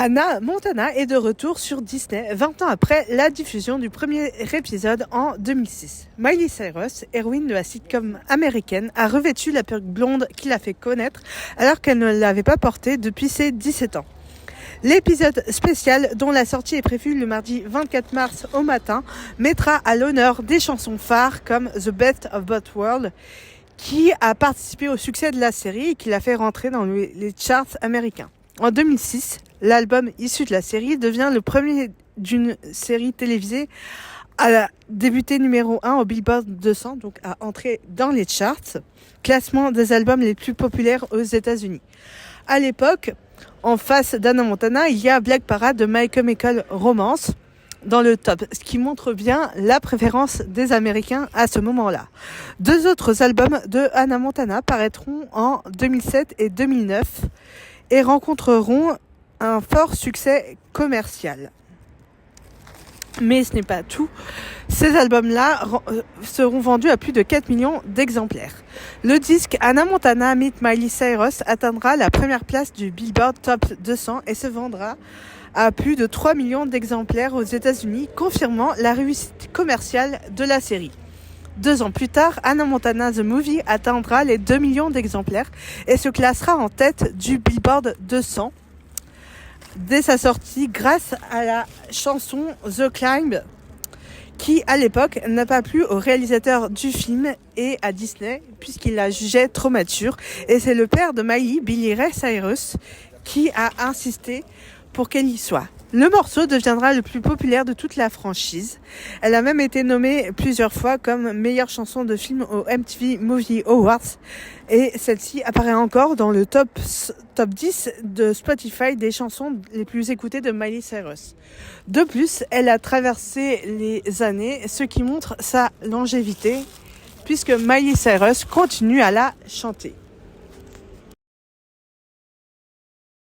Hannah Montana est de retour sur Disney 20 ans après la diffusion du premier épisode en 2006. Miley Cyrus, héroïne de la sitcom américaine, a revêtu la perruque blonde qui l'a fait connaître alors qu'elle ne l'avait pas portée depuis ses 17 ans. L'épisode spécial, dont la sortie est prévue le mardi 24 mars au matin, mettra à l'honneur des chansons phares comme The Best of Both Worlds, qui a participé au succès de la série et qui l'a fait rentrer dans les charts américains. En 2006, l'album issu de la série devient le premier d'une série télévisée à débuter numéro 1 au Billboard 200, donc à entrer dans les charts, classement des albums les plus populaires aux États-Unis. À l'époque, en face d'Hannah Montana, il y a Black Parade de My Chemical Romance dans le top, ce qui montre bien la préférence des Américains à ce moment-là. Deux autres albums de Hannah Montana paraîtront en 2007 et 2009 et rencontreront un fort succès commercial. Mais ce n'est pas tout. Ces albums-là seront vendus à plus de 4 millions d'exemplaires. Le disque Hannah Montana Meet Miley Cyrus atteindra la première place du Billboard Top 200 et se vendra à plus de 3 millions d'exemplaires aux États-Unis, confirmant la réussite commerciale de la série. 2 ans plus tard, Hannah Montana The Movie atteindra les 2 millions d'exemplaires et se classera en tête du Billboard 200 dès sa sortie grâce à la chanson The Climb qui, à l'époque, n'a pas plu au réalisateur du film et à Disney puisqu'il la jugeait trop mature. Et c'est le père de Miley, Billy Ray Cyrus, qui a insisté pour qu'elle y soit. Le morceau deviendra le plus populaire de toute la franchise. Elle a même été nommée plusieurs fois comme meilleure chanson de film au MTV Movie Awards et celle-ci apparaît encore dans le top 10 de Spotify des chansons les plus écoutées de Miley Cyrus. De plus, elle a traversé les années, ce qui montre sa longévité puisque Miley Cyrus continue à la chanter.